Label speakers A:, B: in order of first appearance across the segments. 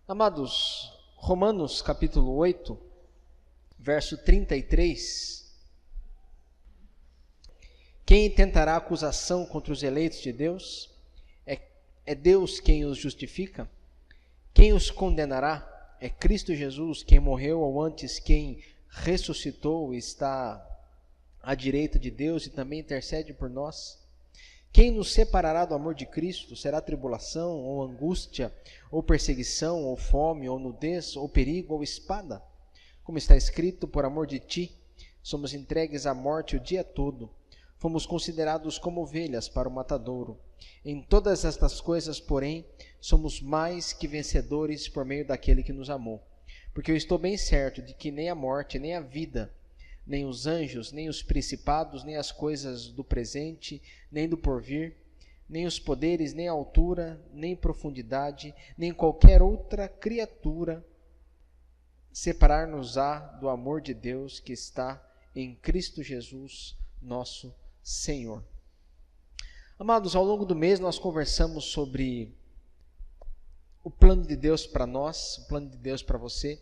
A: Amados, Romanos capítulo 8, verso 33. Quem tentará acusação contra os eleitos de Deus? É Deus quem os justifica? Quem os condenará? É Cristo Jesus, quem morreu, ou antes, quem ressuscitou e está à direita de Deus e também intercede por nós. Quem nos separará do amor de Cristo? Será tribulação, ou angústia, ou perseguição, ou fome, ou nudez, ou perigo, ou espada? Como está escrito, por amor de ti, somos entregues à morte o dia todo. Fomos considerados como ovelhas para o matadouro. Em todas estas coisas, porém, somos mais que vencedores por meio daquele que nos amou. Porque eu estou bem certo de que nem a morte, nem a vida, nem os anjos, nem os principados, nem as coisas do presente, nem do porvir, nem os poderes, nem a altura, nem profundidade, nem qualquer outra criatura separar-nos-á do amor de Deus que está em Cristo Jesus, nosso Senhor. Amados, ao longo do mês nós conversamos sobre o plano de Deus para nós, o plano de Deus para você,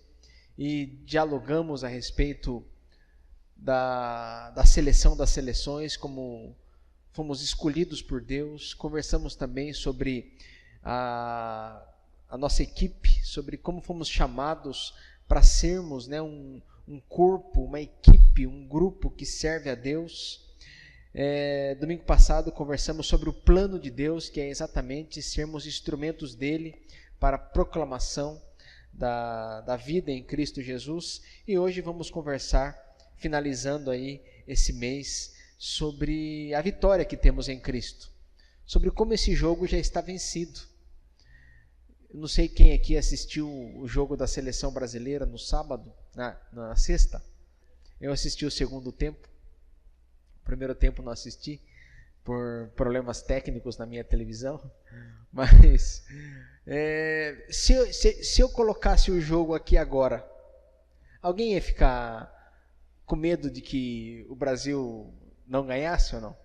A: e dialogamos a respeito da seleção das seleções, como fomos escolhidos por Deus. Conversamos também sobre a nossa equipe, sobre como fomos chamados para sermos, um corpo, uma equipe, um grupo que serve a Deus. Domingo passado conversamos sobre o plano de Deus, que é exatamente sermos instrumentos dele para a proclamação da vida em Cristo Jesus. E hoje vamos conversar, finalizando aí esse mês, sobre a vitória que temos em Cristo, sobre como esse jogo já está vencido. Eu não sei quem aqui assistiu o jogo da seleção brasileira no sábado, na sexta. Eu assisti o segundo tempo. O primeiro tempo não assisti por problemas técnicos na minha televisão, mas se eu colocasse o jogo aqui agora, alguém ia ficar com medo de que o Brasil não ganhasse ou não?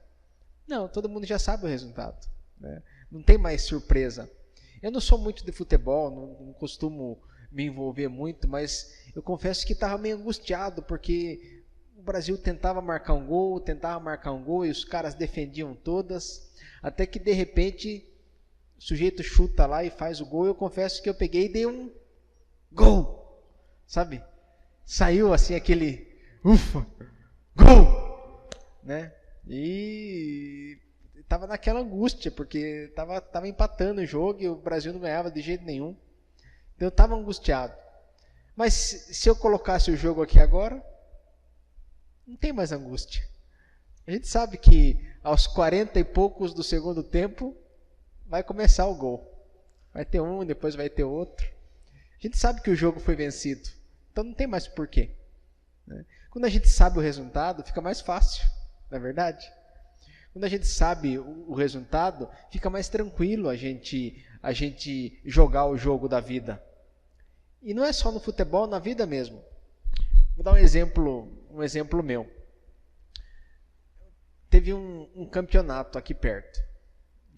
A: Não, todo mundo já sabe o resultado, né? Não tem mais surpresa. Eu não sou muito de futebol, não costumo me envolver muito, mas eu confesso que estava meio angustiado, porque o Brasil tentava marcar um gol, e os caras defendiam todas, até que de repente o sujeito chuta lá e faz o gol. Eu confesso que eu peguei e dei um gol, sabe? Saiu assim aquele ufa, gol, né? E estava naquela angústia, porque estava empatando o jogo e o Brasil não ganhava de jeito nenhum. Então eu estava angustiado. Mas se eu colocasse o jogo aqui agora, não tem mais angústia. A gente sabe que aos 40 e poucos do segundo tempo vai começar o gol. Vai ter um, depois vai ter outro. A gente sabe que o jogo foi vencido. Então não tem mais porquê, né? Quando a gente sabe o resultado, fica mais fácil, não é verdade? Quando a gente sabe o resultado, fica mais tranquilo a gente jogar o jogo da vida. E não é só no futebol, na vida mesmo. Vou dar um exemplo meu. Teve um campeonato aqui perto,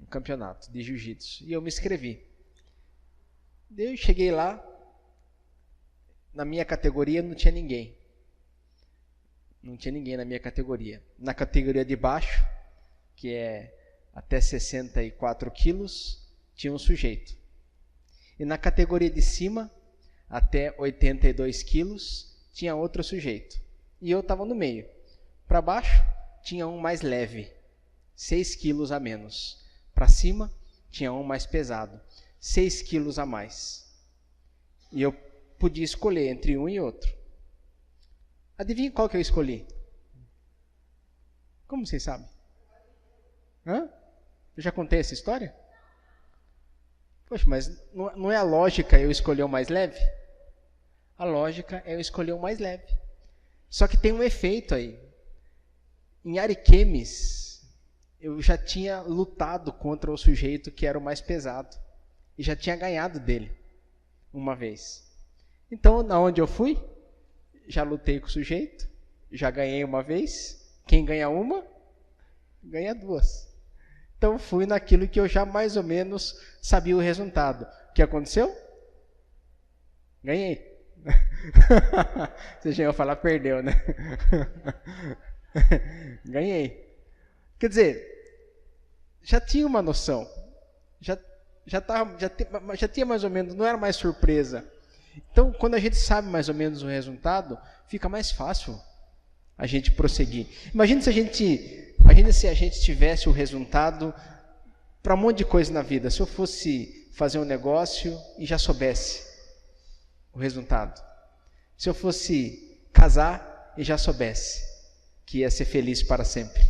A: um campeonato de jiu-jitsu, e eu me inscrevi. Eu cheguei lá, na minha categoria não tinha ninguém. Não tinha ninguém na minha categoria. Na categoria de baixo, que é até 64 quilos, tinha um sujeito. E na categoria de cima, até 82 quilos, tinha outro sujeito. E eu estava no meio. Para baixo, tinha um mais leve, 6 quilos a menos. Para cima, tinha um mais pesado, 6 quilos a mais. E eu podia escolher entre um e outro. Adivinha qual que eu escolhi? Como vocês sabem? Eu já contei essa história? Poxa, mas não é a lógica eu escolher o mais leve? A lógica é eu escolher o mais leve. Só que tem um efeito aí. Em Ariquemes, eu já tinha lutado contra o sujeito que era o mais pesado. E já tinha ganhado dele uma vez. Então, na onde eu fui, já lutei com o sujeito, já ganhei uma vez. Quem ganha uma, ganha duas. Então, fui naquilo que eu já mais ou menos sabia o resultado. O que aconteceu? Ganhei. Você já ia falar, perdeu, né? Ganhei. Quer dizer, já tinha uma noção. Já tinha mais ou menos, não era mais surpresa. Então, quando a gente sabe mais ou menos o resultado, fica mais fácil a gente prosseguir. Imagina se a gente tivesse o resultado para um monte de coisa na vida. Se eu fosse fazer um negócio e já soubesse o resultado. Se eu fosse casar e já soubesse que ia ser feliz para sempre.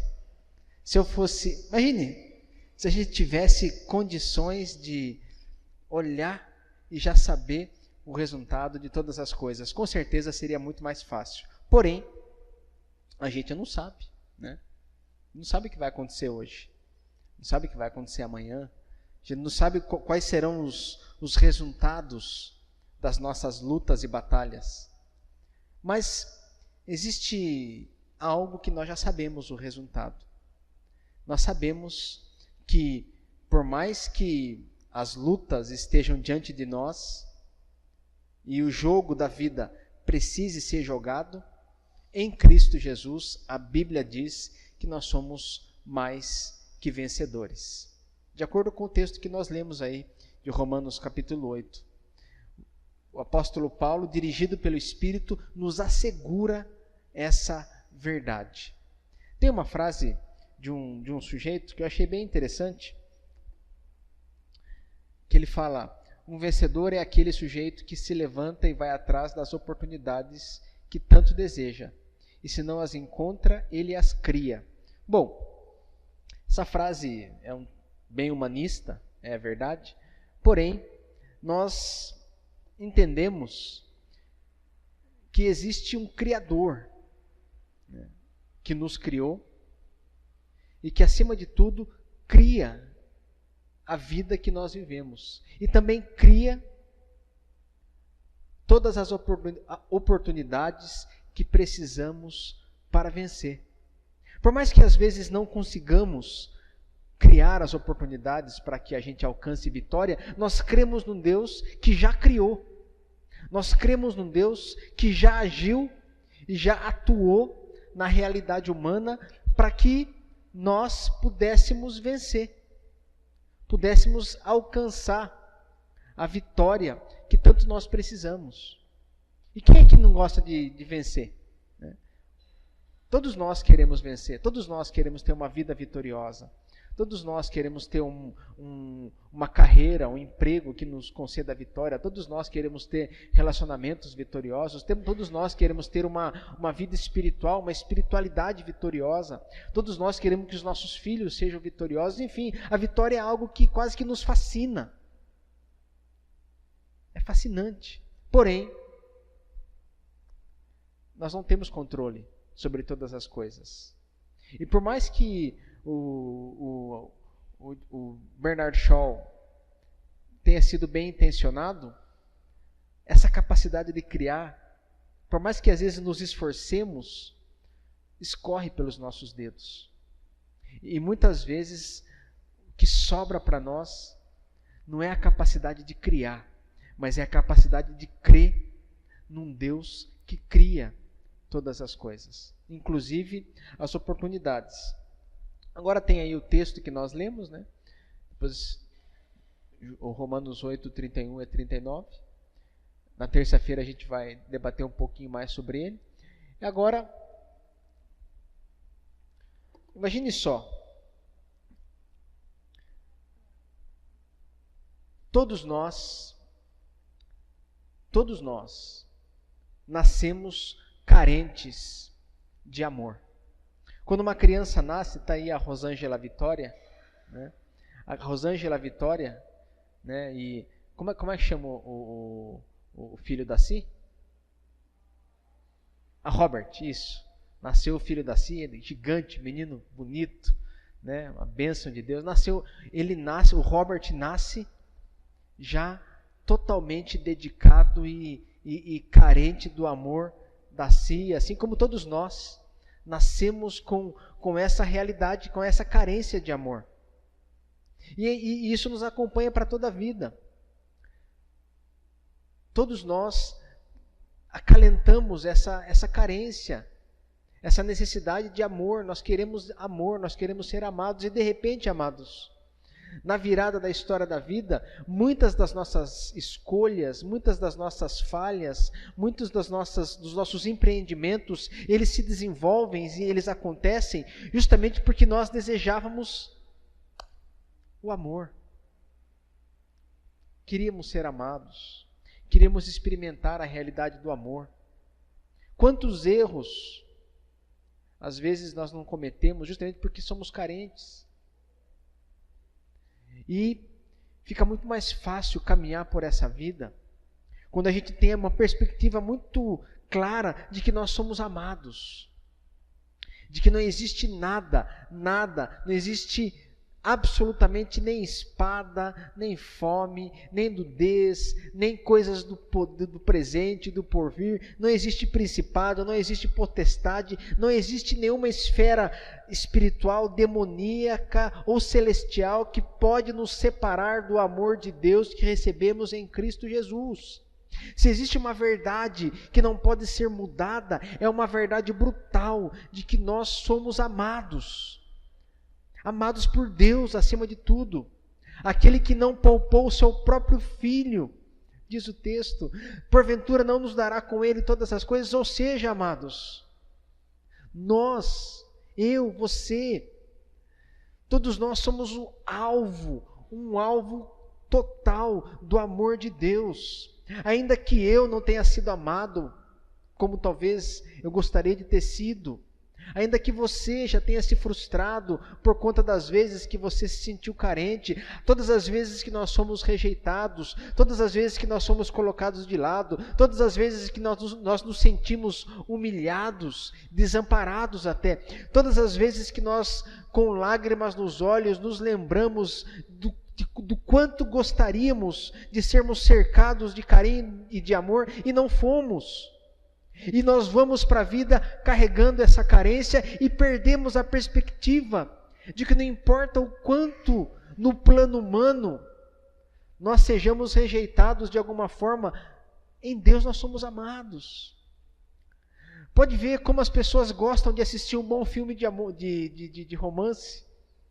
A: Se eu fosse, imagine, se a gente tivesse condições de olhar e já saber o resultado de todas as coisas, com certeza seria muito mais fácil. Porém, a gente não sabe, né? Não sabe o que vai acontecer hoje. Não sabe o que vai acontecer amanhã. A gente não sabe quais serão os resultados das nossas lutas e batalhas. Mas existe algo que nós já sabemos o resultado. Nós sabemos que, por mais que as lutas estejam diante de nós e o jogo da vida precise ser jogado, em Cristo Jesus, a Bíblia diz que nós somos mais que vencedores. De acordo com o texto que nós lemos aí, de Romanos capítulo 8. O apóstolo Paulo, dirigido pelo Espírito, nos assegura essa verdade. Tem uma frase de um sujeito que eu achei bem interessante, que ele fala: um vencedor é aquele sujeito que se levanta e vai atrás das oportunidades que tanto deseja, e se não as encontra, ele as cria. Bom, essa frase é bem humanista, é verdade, porém, nós entendemos que existe um Criador, né, que nos criou e que, acima de tudo, cria a vida que nós vivemos. E também cria todas as oportunidades que precisamos para vencer. Por mais que às vezes não consigamos criar as oportunidades para que a gente alcance vitória, nós cremos num Deus que já criou. Nós cremos num Deus que já agiu e já atuou na realidade humana para que nós pudéssemos vencer, pudéssemos alcançar a vitória que tanto nós precisamos. E quem é que não gosta de vencer? Né? Todos nós queremos vencer, todos nós queremos ter uma vida vitoriosa. Todos nós queremos ter uma carreira, um emprego que nos conceda a vitória. Todos nós queremos ter relacionamentos vitoriosos. Todos nós queremos ter uma vida espiritual, uma espiritualidade vitoriosa. Todos nós queremos que os nossos filhos sejam vitoriosos. Enfim, a vitória é algo que quase que nos fascina. É fascinante. Porém, nós não temos controle sobre todas as coisas. E por mais que o Bernard Shaw tenha sido bem intencionado, essa capacidade de criar, por mais que às vezes nos esforcemos, escorre pelos nossos dedos. E muitas vezes o que sobra para nós não é a capacidade de criar, mas é a capacidade de crer num Deus que cria todas as coisas, inclusive as oportunidades. Agora tem aí o texto que nós lemos, né? Depois, o Romanos 8, 31 e 39. Na terça-feira a gente vai debater um pouquinho mais sobre ele. E agora, imagine só. Todos nós nascemos carentes de amor. Quando uma criança nasce, está aí a Rosângela Vitória, né? A Rosângela Vitória, né? E como é que chama o filho da Si? A Robert, isso. Nasceu o filho da Si, gigante, menino bonito, né? Uma bênção de Deus. O Robert nasce já totalmente dedicado e carente do amor da Si, assim como todos nós. Nascemos com essa realidade, com essa carência de amor. E isso nos acompanha para toda a vida. Todos nós acalentamos essa carência, essa necessidade de amor. Nós queremos ser amados e de repente, amados, na virada da história da vida, muitas das nossas escolhas, muitas das nossas falhas, muitos dos nossos empreendimentos, eles se desenvolvem e eles acontecem justamente porque nós desejávamos o amor. Queríamos ser amados, queríamos experimentar a realidade do amor. Quantos erros, às vezes, nós não cometemos justamente porque somos carentes. E fica muito mais fácil caminhar por essa vida quando a gente tem uma perspectiva muito clara de que nós somos amados, de que não existe nada, não existe absolutamente nem espada, nem fome, nem nudez, nem coisas do presente, do porvir, não existe principado, não existe potestade, não existe nenhuma esfera espiritual, demoníaca ou celestial que pode nos separar do amor de Deus que recebemos em Cristo Jesus. Se existe uma verdade que não pode ser mudada, é uma verdade brutal de que nós somos amados por Deus acima de tudo, aquele que não poupou o seu próprio filho, diz o texto, porventura não nos dará com ele todas as coisas. Ou seja, amados, nós, eu, você, todos nós somos um alvo total do amor de Deus. Ainda que eu não tenha sido amado como talvez eu gostaria de ter sido, ainda que você já tenha se frustrado por conta das vezes que você se sentiu carente, todas as vezes que nós somos rejeitados, todas as vezes que nós somos colocados de lado, todas as vezes que nós nos sentimos humilhados, desamparados até, todas as vezes que nós, com lágrimas nos olhos, nos lembramos do quanto gostaríamos de sermos cercados de carinho e de amor e não fomos. E nós vamos para a vida carregando essa carência e perdemos a perspectiva de que não importa o quanto no plano humano nós sejamos rejeitados de alguma forma, em Deus nós somos amados. Pode ver como as pessoas gostam de assistir um bom filme de amor, de romance,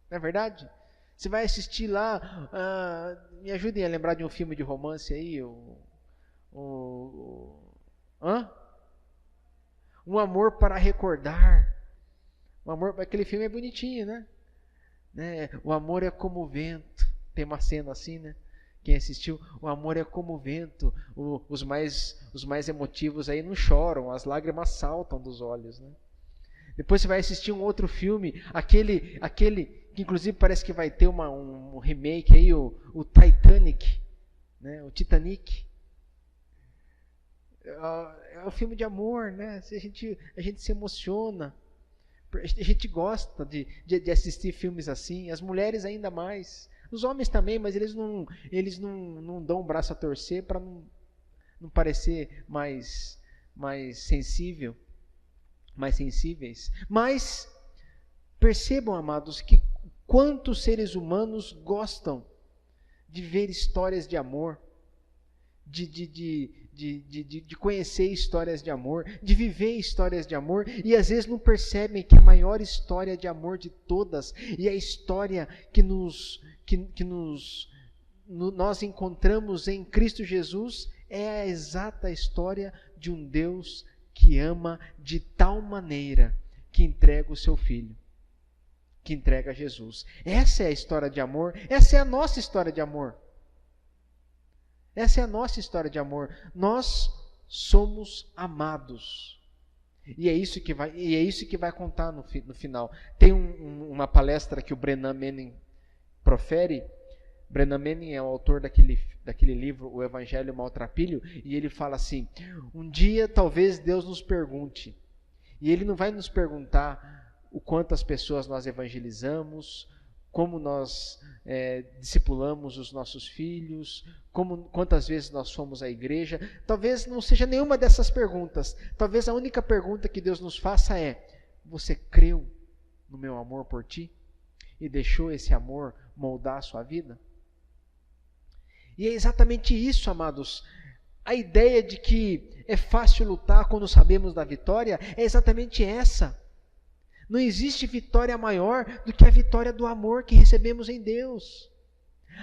A: não é verdade? Você vai assistir lá, me ajudem a lembrar de um filme de romance aí, Um Amor para Recordar. Aquele filme é bonitinho, né? O amor é como o vento. Tem uma cena assim, né? Quem assistiu, o amor é como o vento. Os mais emotivos aí não choram, as lágrimas saltam dos olhos, né? Depois você vai assistir um outro filme, aquele que inclusive parece que vai ter um remake aí, o Titanic, né? O Titanic. É um filme de amor, né? A gente se emociona, a gente gosta de assistir filmes assim, as mulheres ainda mais, os homens também, mas eles não dão o braço a torcer para não parecer mais sensíveis. Mas percebam, amados, que quantos seres humanos gostam de ver histórias de amor, de conhecer histórias de amor, de viver histórias de amor, e às vezes não percebem que a maior história de amor de todas, e a história que nós encontramos em Cristo Jesus, é a exata história de um Deus que ama de tal maneira que entrega o seu Filho, que entrega Jesus. Essa é a história de amor, essa é a nossa história de amor. Essa é a nossa história de amor. Nós somos amados. E é isso que vai contar no final. Tem uma palestra que o Brennan Manning profere. Brennan Manning é o autor daquele livro, O Evangelho Maltrapilho, e ele fala assim: um dia talvez Deus nos pergunte, e Ele não vai nos perguntar o quantas pessoas nós evangelizamos, como nós discipulamos os nossos filhos, quantas vezes nós fomos à igreja. Talvez não seja nenhuma dessas perguntas. Talvez a única pergunta que Deus nos faça é: você creu no meu amor por ti? E deixou esse amor moldar a sua vida? E é exatamente isso, amados. A ideia de que é fácil lutar quando sabemos da vitória é exatamente essa. Não existe vitória maior do que a vitória do amor que recebemos em Deus.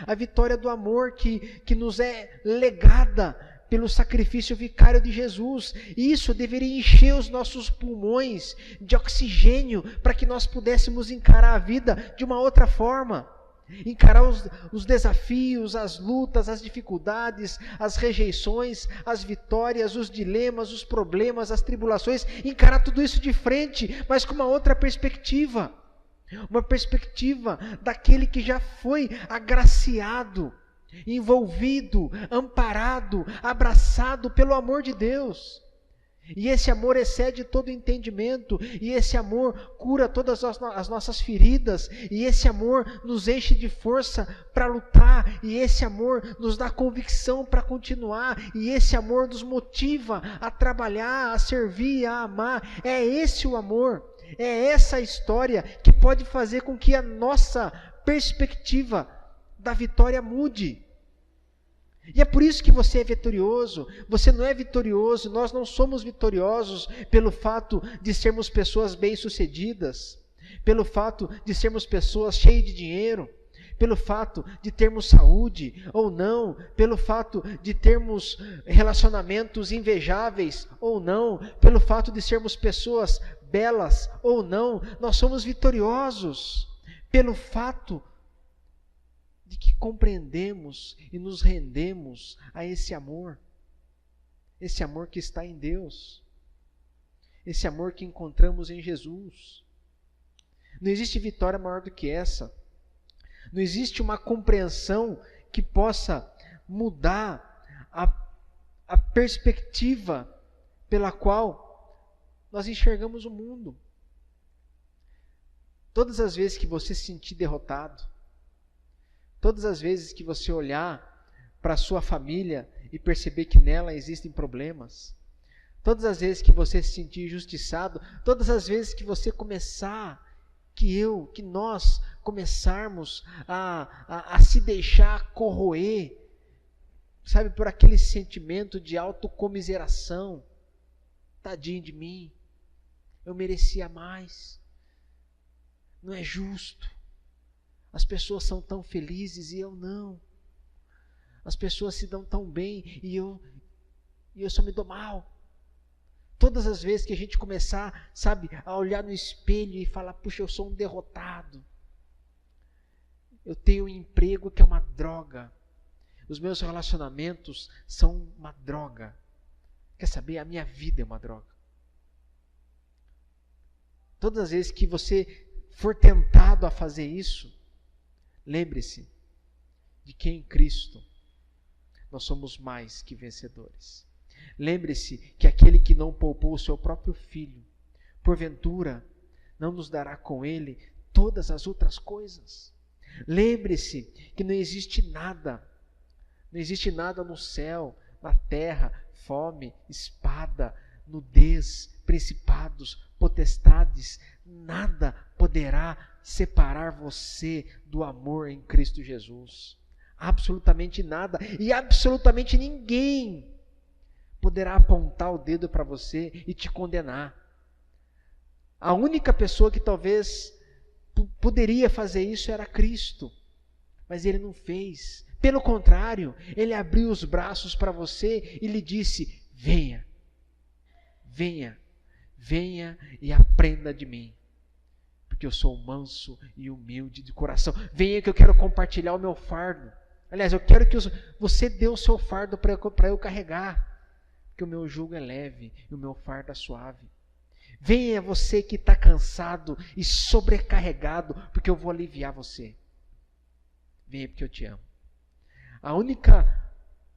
A: A vitória do amor que nos é legada pelo sacrifício vicário de Jesus. E isso deveria encher os nossos pulmões de oxigênio para que nós pudéssemos encarar a vida de uma outra forma. Encarar os desafios, as lutas, as dificuldades, as rejeições, as vitórias, os dilemas, os problemas, as tribulações, encarar tudo isso de frente, mas com uma outra perspectiva. Uma perspectiva daquele que já foi agraciado, envolvido, amparado, abraçado pelo amor de Deus. E esse amor excede todo entendimento, e esse amor cura todas as nossas feridas, e esse amor nos enche de força para lutar, e esse amor nos dá convicção para continuar, e esse amor nos motiva a trabalhar, a servir, a amar. É esse o amor, é essa a história que pode fazer com que a nossa perspectiva da vitória mude. E é por isso que você é vitorioso. Você não é vitorioso, nós não somos vitoriosos pelo fato de sermos pessoas bem-sucedidas, pelo fato de sermos pessoas cheias de dinheiro, pelo fato de termos saúde ou não, pelo fato de termos relacionamentos invejáveis ou não, pelo fato de sermos pessoas belas ou não. Nós somos vitoriosos pelo fato de que compreendemos e nos rendemos a esse amor que está em Deus, esse amor que encontramos em Jesus. Não existe vitória maior do que essa. Não existe uma compreensão que possa mudar a perspectiva pela qual nós enxergamos o mundo. Todas as vezes que você se sentir derrotado, todas as vezes que você olhar para a sua família e perceber que nela existem problemas, todas as vezes que você se sentir injustiçado, todas as vezes que você que nós começarmos a se deixar corroer, sabe, por aquele sentimento de autocomiseração, tadinho de mim, eu merecia mais, não é justo. As pessoas são tão felizes e eu não. As pessoas se dão tão bem e eu só me dou mal. Todas as vezes que a gente começar, sabe, a olhar no espelho e falar, puxa, eu sou um derrotado. Eu tenho um emprego que é uma droga. Os meus relacionamentos são uma droga. Quer saber? A minha vida é uma droga. Todas as vezes que você for tentado a fazer isso, lembre-se de que em Cristo nós somos mais que vencedores. Lembre-se que aquele que não poupou o seu próprio filho, porventura, não nos dará com ele todas as outras coisas. Lembre-se que não existe nada no céu, na terra, fome, espada, nudez, principados, potestades, nada poderá separar você do amor em Cristo Jesus. Absolutamente nada. E absolutamente ninguém poderá apontar o dedo para você e te condenar. A única pessoa que talvez poderia fazer isso era Cristo. Mas Ele não fez. Pelo contrário, Ele abriu os braços para você e lhe disse, venha, venha, venha e aprenda de mim. Porque eu sou manso e humilde de coração. Venha que eu quero compartilhar o meu fardo. Aliás, eu quero que você dê o seu fardo para eu carregar. Porque o meu jugo é leve e o meu fardo é suave. Venha você que está cansado e sobrecarregado, porque eu vou aliviar você. Venha porque eu te amo.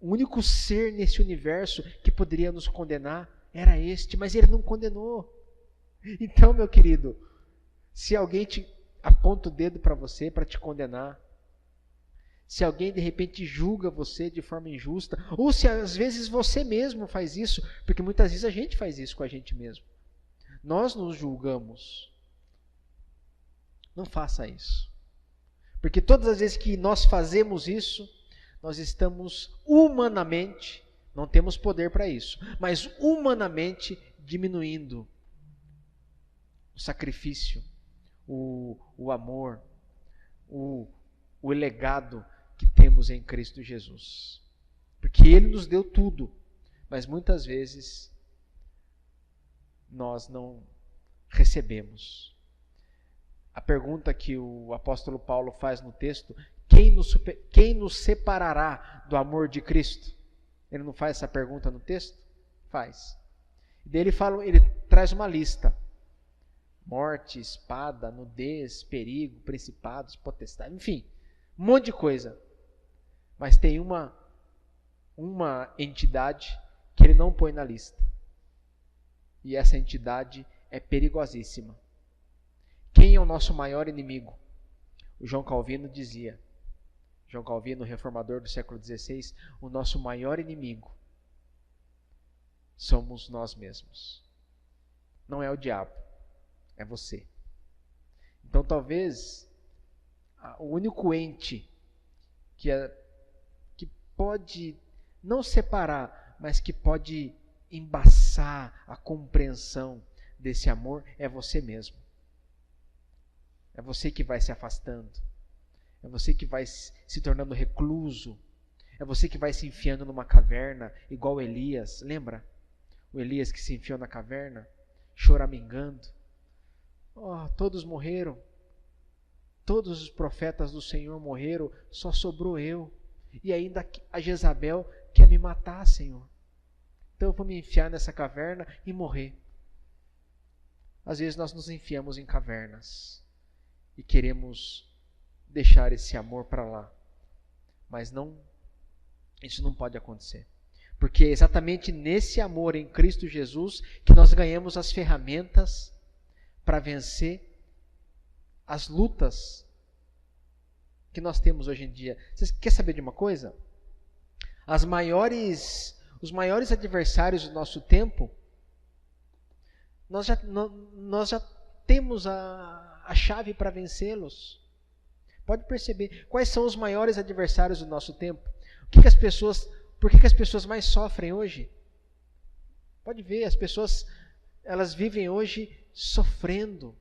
A: O único ser nesse universo que poderia nos condenar era este, mas Ele não condenou. Então, meu querido, se alguém te aponta o dedo para você, para te condenar, se alguém de repente julga você de forma injusta, ou se às vezes você mesmo faz isso, porque muitas vezes a gente faz isso com a gente mesmo. Nós nos julgamos. Não faça isso. Porque todas as vezes que nós fazemos isso, nós estamos humanamente, Não temos poder para isso. Mas humanamente diminuindo o sacrifício, o amor, o legado que temos em Cristo Jesus. Porque Ele nos deu tudo, mas muitas vezes nós não recebemos. A pergunta que o apóstolo Paulo faz no texto, quem nos separará do amor de Cristo? Ele não faz essa pergunta no texto? Faz. E daí ele traz uma lista. Morte, espada, nudez, perigo, principados, potestade, enfim, um monte de coisa. Mas tem uma entidade que ele não põe na lista. E essa entidade é perigosíssima. Quem é o nosso maior inimigo? O João Calvino dizia, João Calvino, reformador do século XVI, o nosso maior inimigo somos nós mesmos. Não é o diabo, é você. Então talvez o único ente que pode não separar, mas que pode embaçar a compreensão desse amor é você mesmo. É você que vai se afastando. É você que vai se tornando recluso. É você que vai se enfiando numa caverna, igual Elias. Lembra? O Elias que se enfiou na caverna, choramingando. Oh, todos morreram. Todos os profetas do Senhor morreram, só sobrou eu. E ainda a Jezabel quer me matar, Senhor. Então eu vou me enfiar nessa caverna e morrer. Às vezes nós nos enfiamos em cavernas e queremos deixar esse amor para lá. Mas isso não pode acontecer. Porque é exatamente nesse amor em Cristo Jesus que nós ganhamos as ferramentas para vencer as lutas que nós temos hoje em dia. Você quer saber de uma coisa? Os maiores adversários do nosso tempo, nós já temos a chave para vencê-los. Pode perceber quais são os maiores adversários do nosso tempo. Por que as pessoas mais sofrem hoje? Pode ver, as pessoas elas vivem hoje sofrendo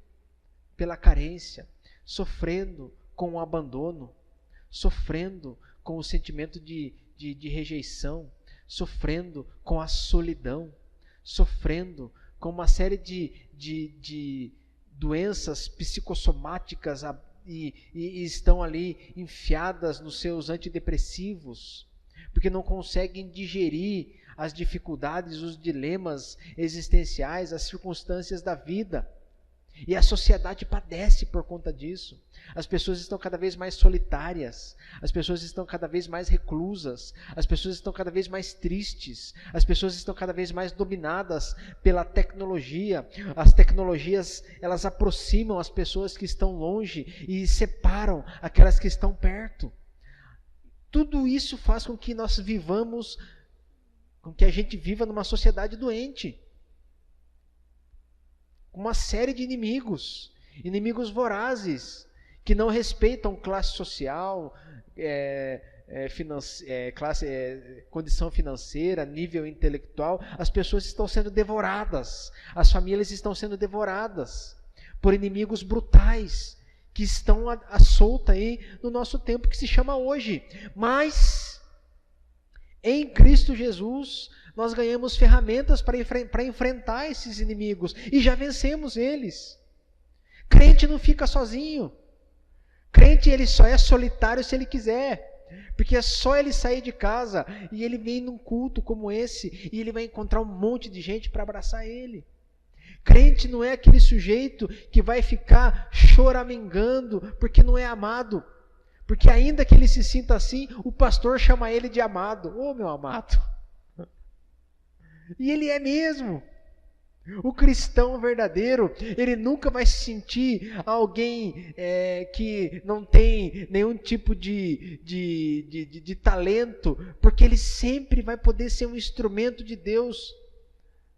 A: pela carência, sofrendo com o abandono, sofrendo com o sentimento de rejeição, sofrendo com a solidão, sofrendo com uma série de doenças psicossomáticas e estão ali enfiadas nos seus antidepressivos, porque não conseguem digerir as dificuldades, os dilemas existenciais, as circunstâncias da vida. E a sociedade padece por conta disso. As pessoas estão cada vez mais solitárias, as pessoas estão cada vez mais reclusas, as pessoas estão cada vez mais tristes, as pessoas estão cada vez mais dominadas pela tecnologia. As tecnologias, elas aproximam as pessoas que estão longe e separam aquelas que estão perto. Tudo isso faz com que nós vivamos, com que a gente viva numa sociedade doente. Uma série de inimigos vorazes, que não respeitam classe social, condição financeira, nível intelectual. As pessoas estão sendo devoradas, as famílias estão sendo devoradas por inimigos brutais, que estão à solta aí no nosso tempo, que se chama hoje. Mas, em Cristo Jesus, nós ganhamos ferramentas para enfrentar esses inimigos e já vencemos eles. Crente não fica sozinho. Crente, ele só é solitário se ele quiser, porque é só ele sair de casa e ele vem num culto como esse e ele vai encontrar um monte de gente para abraçar ele. Crente não é aquele sujeito que vai ficar choramingando porque não é amado, porque ainda que ele se sinta assim, o pastor chama ele de amado. Ô, meu amado! E ele é mesmo. O cristão verdadeiro, ele nunca vai se sentir alguém que não tem nenhum tipo de talento, porque ele sempre vai poder ser um instrumento de Deus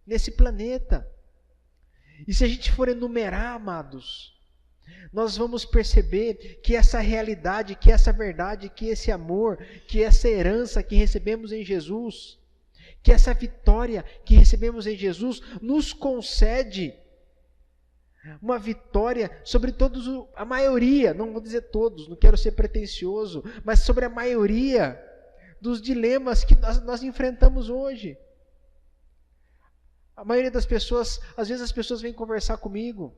A: nesse planeta. E se a gente for enumerar, amados, nós vamos perceber que essa realidade, que essa verdade, que esse amor, que essa herança que recebemos em Jesus, Que essa vitória que recebemos em Jesus nos concede uma vitória sobre todos, a maioria, não vou dizer todos, não quero ser pretensioso, mas sobre a maioria dos dilemas que nós enfrentamos hoje. A maioria das pessoas, às vezes as pessoas vêm conversar comigo,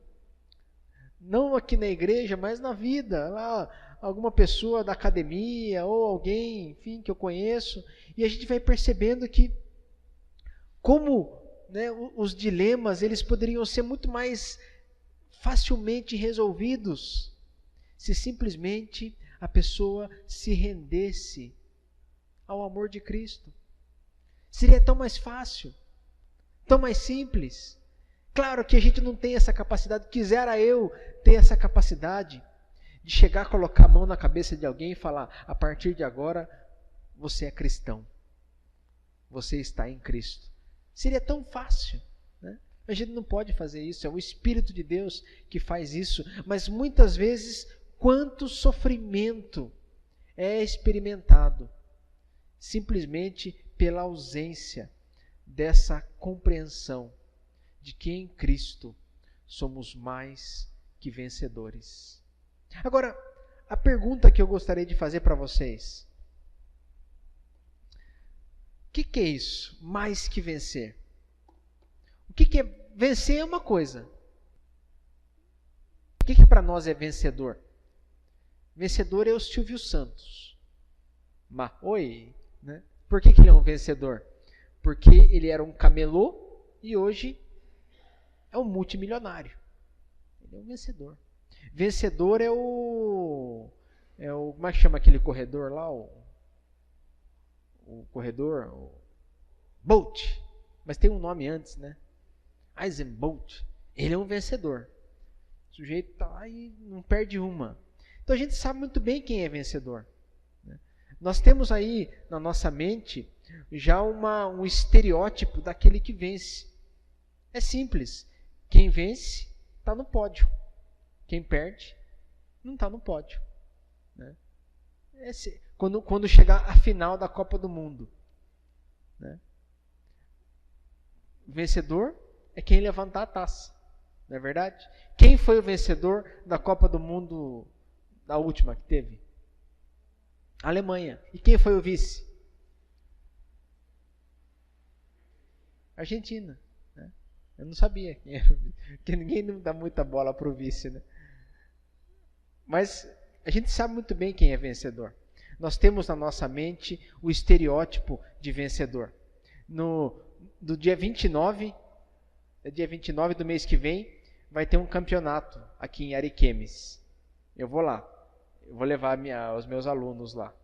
A: não aqui na igreja, mas na vida, lá, alguma pessoa da academia, ou alguém, enfim, que eu conheço, e a gente vai percebendo que como, né, os dilemas, eles poderiam ser muito mais facilmente resolvidos se simplesmente a pessoa se rendesse ao amor de Cristo. Seria tão mais fácil, tão mais simples. Claro que a gente não tem essa capacidade, quisera eu ter essa capacidade de chegar, colocar a mão na cabeça de alguém e falar, a partir de agora você é cristão, você está em Cristo. Seria tão fácil, né? A gente não pode fazer isso, é o Espírito de Deus que faz isso, mas muitas vezes quanto sofrimento é experimentado simplesmente pela ausência dessa compreensão de que em Cristo somos mais que vencedores. Agora, a pergunta que eu gostaria de fazer para vocês: o que é isso? Mais que vencer. O que é vencer? É uma coisa. O que para nós é vencedor? Vencedor é o Silvio Santos. Oi, né? Por que ele é um vencedor? Porque ele era um camelô e hoje é um multimilionário. Ele é um vencedor. Vencedor é o como é que chama aquele corredor lá? O corredor, o Bolt, mas tem um nome antes, né? Usain Bolt. Ele é um vencedor. O sujeito está lá e não perde uma. Então a gente sabe muito bem quem é vencedor, né? Nós temos aí na nossa mente já um estereótipo daquele que vence. É simples. Quem vence está no pódio. Quem perde não está no pódio, né? Quando chegar a final da Copa do Mundo, né? O vencedor é quem levantar a taça, não é verdade? Quem foi o vencedor da Copa do Mundo, da última que teve? A Alemanha. E quem foi o vice? Argentina, né? Eu não sabia quem era o vice, porque ninguém não dá muita bola para o vice, né? Mas a gente sabe muito bem quem é vencedor. Nós temos na nossa mente o estereótipo de vencedor. Do dia 29 do mês que vem, vai ter um campeonato aqui em Ariquemes. Eu vou lá. Eu vou levar os meus alunos lá.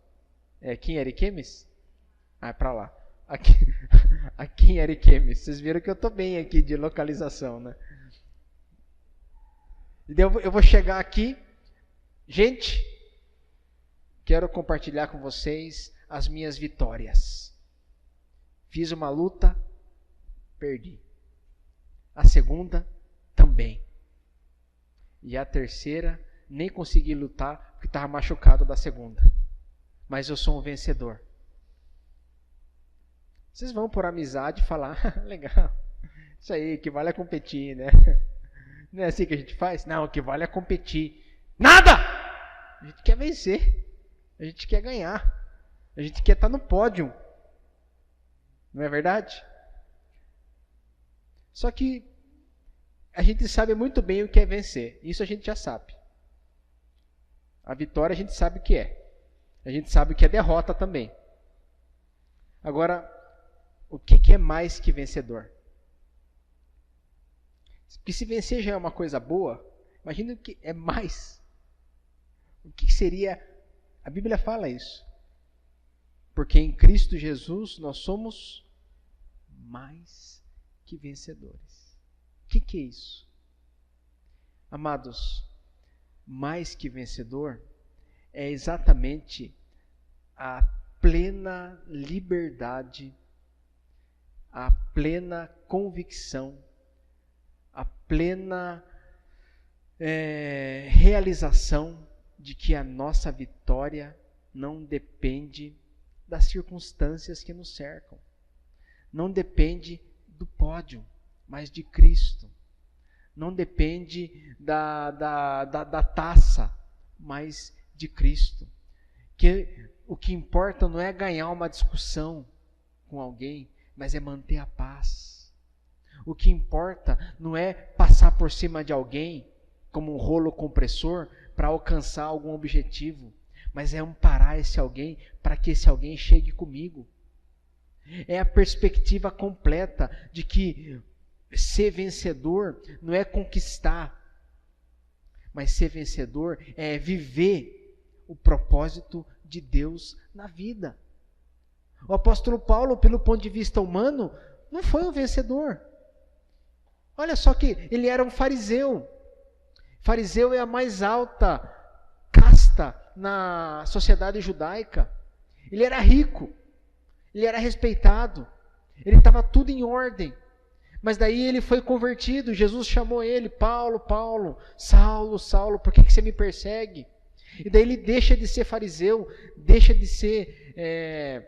A: É aqui em Ariquemes? É para lá. Aqui em Ariquemes. Vocês viram que eu estou bem aqui de localização, né? Eu vou chegar aqui. Gente, quero compartilhar com vocês as minhas vitórias. Fiz uma luta, perdi. A segunda, também. E a terceira, nem consegui lutar, porque estava machucado da segunda. Mas eu sou um vencedor. Vocês vão por amizade falar, legal, isso aí, o que vale é competir, né? Não é assim que a gente faz? Não, o que vale é competir. Nada! A gente quer vencer. A gente quer ganhar. A gente quer estar no pódio. Não é verdade? Só que a gente sabe muito bem o que é vencer. Isso a gente já sabe. A vitória a gente sabe o que é. A gente sabe o que é derrota também. Agora, o que é mais que vencedor? Porque se vencer já é uma coisa boa, imagina o que é mais. O que seria? A Bíblia fala isso. Porque em Cristo Jesus nós somos mais que vencedores. O que é isso? Amados, mais que vencedor é exatamente a plena liberdade, a plena convicção, a plena realização de que a nossa vitória não depende das circunstâncias que nos cercam, não depende do pódio, mas de Cristo. Não depende da taça, mas de Cristo. Que o que importa não é ganhar uma discussão com alguém, mas é manter a paz. O que importa não é passar por cima de alguém como um rolo compressor para alcançar algum objetivo, mas é amparar esse alguém para que esse alguém chegue comigo. É a perspectiva completa de que ser vencedor não é conquistar, mas ser vencedor é viver o propósito de Deus na vida. O apóstolo Paulo, pelo ponto de vista humano, não foi um vencedor. Olha só que ele era um fariseu. Fariseu é a mais alta casta na sociedade judaica. Ele era rico, ele era respeitado, ele estava tudo em ordem. Mas daí ele foi convertido, Jesus chamou ele, Paulo, Paulo, Saulo, Saulo, por que você me persegue? E daí ele deixa de ser fariseu, deixa de ser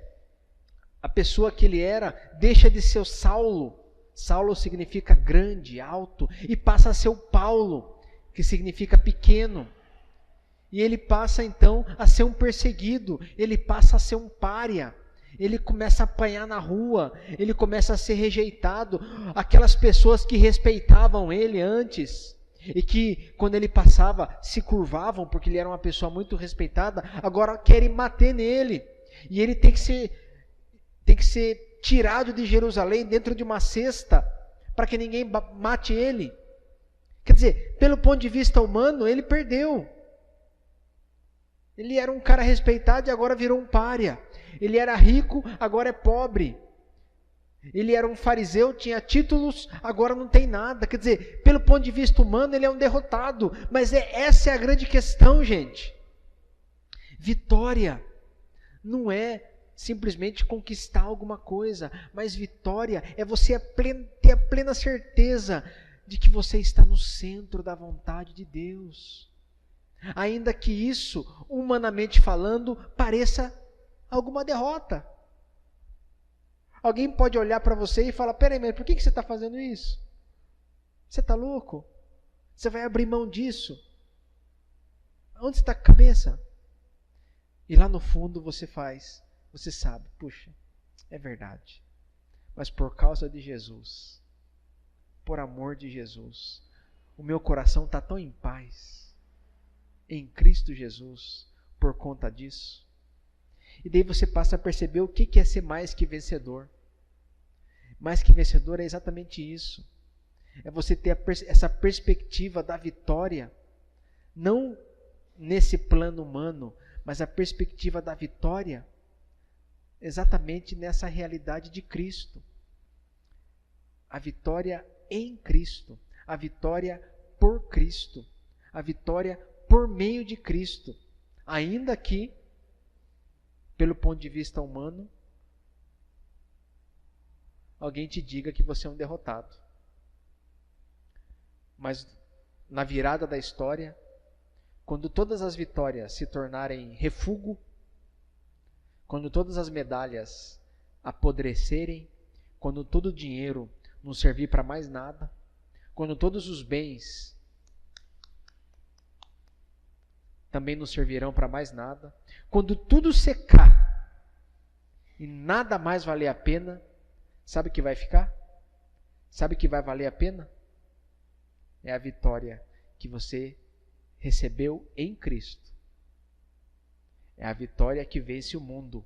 A: a pessoa que ele era, deixa de ser o Saulo. Saulo significa grande, alto, e passa a ser o Paulo, que significa pequeno. E ele passa então a ser um perseguido, ele passa a ser um pária. Ele começa a apanhar na rua, ele começa a ser rejeitado. Aquelas pessoas que respeitavam ele antes, e que quando ele passava se curvavam, porque ele era uma pessoa muito respeitada, agora querem bater nele. E ele tem que ser tirado de Jerusalém dentro de uma cesta, para que ninguém mate ele. Quer dizer, pelo ponto de vista humano, ele perdeu. Ele era um cara respeitado e agora virou um pária. Ele era rico, agora é pobre. Ele era um fariseu, tinha títulos, agora não tem nada. Quer dizer, pelo ponto de vista humano, ele é um derrotado. Mas essa é a grande questão, gente. Vitória não é simplesmente conquistar alguma coisa, mas vitória é você ter a plena certeza de que você está no centro da vontade de Deus. Ainda que isso, humanamente falando, pareça alguma derrota. Alguém pode olhar para você e falar, peraí, mas por que você está fazendo isso? Você está louco? Você vai abrir mão disso? Onde está a cabeça? E lá no fundo você sabe, puxa, é verdade. Mas por causa de Jesus, por amor de Jesus, o meu coração está tão em paz, em Cristo Jesus, por conta disso. E daí você passa a perceber o que é ser mais que vencedor. Mais que vencedor é exatamente isso. É você ter essa perspectiva da vitória, não nesse plano humano, mas a perspectiva da vitória exatamente nessa realidade de Cristo. A vitória em Cristo, a vitória por Cristo, a vitória por meio de Cristo, ainda que, pelo ponto de vista humano, alguém te diga que você é um derrotado. Mas na virada da história, quando todas as vitórias se tornarem refúgio, quando todas as medalhas apodrecerem, quando todo o dinheiro não servir para mais nada, quando todos os bens também não servirão para mais nada, quando tudo secar e nada mais valer a pena, sabe o que vai ficar? Sabe o que vai valer a pena? É a vitória que você recebeu em Cristo. É a vitória que vence o mundo,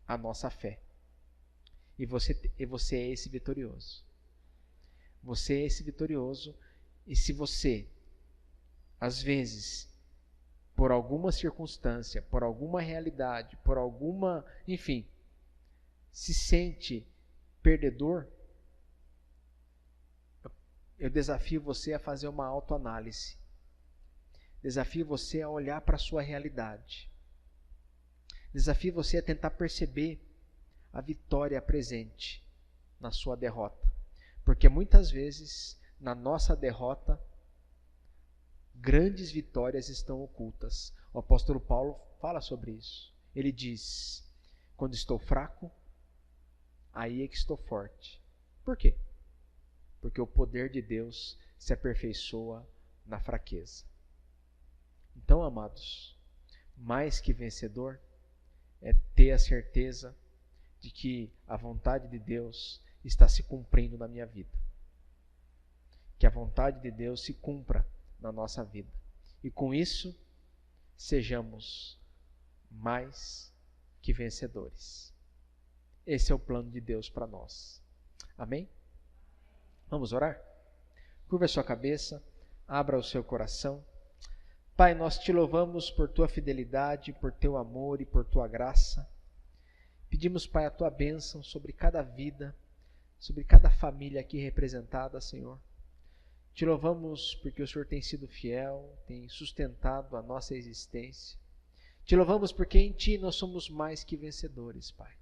A: a nossa fé. E você é esse vitorioso. Você é esse vitorioso. E se você, às vezes, por alguma circunstância, por alguma realidade, por alguma, enfim, se sente perdedor, eu desafio você a fazer uma autoanálise. Desafio você a olhar para a sua realidade. Desafio você a tentar perceber a vitória presente na sua derrota. Porque muitas vezes, na nossa derrota, grandes vitórias estão ocultas. O apóstolo Paulo fala sobre isso. Ele diz, quando estou fraco, aí é que estou forte. Por quê? Porque o poder de Deus se aperfeiçoa na fraqueza. Então, amados, mais que vencedor é ter a certeza de que a vontade de Deus está se cumprindo na minha vida. Que a vontade de Deus se cumpra na nossa vida. E com isso, sejamos mais que vencedores. Esse é o plano de Deus para nós. Amém? Vamos orar? Curva a sua cabeça, abra o seu coração. Pai, nós te louvamos por tua fidelidade, por teu amor e por tua graça. Pedimos, Pai, a tua bênção sobre cada vida, sobre cada família aqui representada, Senhor. Te louvamos porque o Senhor tem sido fiel, tem sustentado a nossa existência. Te louvamos porque em Ti nós somos mais que vencedores, Pai.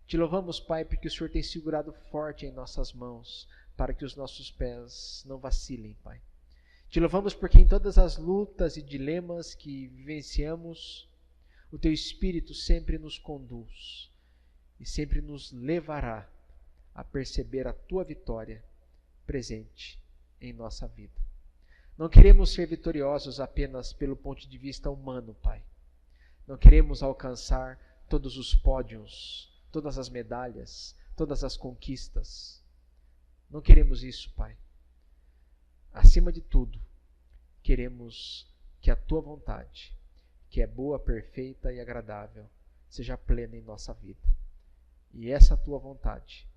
A: Te louvamos, Pai, porque o Senhor tem segurado forte em nossas mãos, para que os nossos pés não vacilem, Pai. Te louvamos porque em todas as lutas e dilemas que vivenciamos, o Teu Espírito sempre nos conduz e sempre nos levará a perceber a Tua vitória presente em nossa vida. Não queremos ser vitoriosos apenas pelo ponto de vista humano, Pai. Não queremos alcançar todos os pódios, todas as medalhas, todas as conquistas. Não queremos isso, Pai. Acima de tudo, queremos que a Tua vontade, que é boa, perfeita e agradável, seja plena em nossa vida. E essa Tua vontade,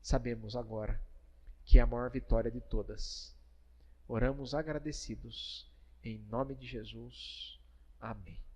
A: sabemos agora que é a maior vitória de todas. Oramos agradecidos, em nome de Jesus. Amém.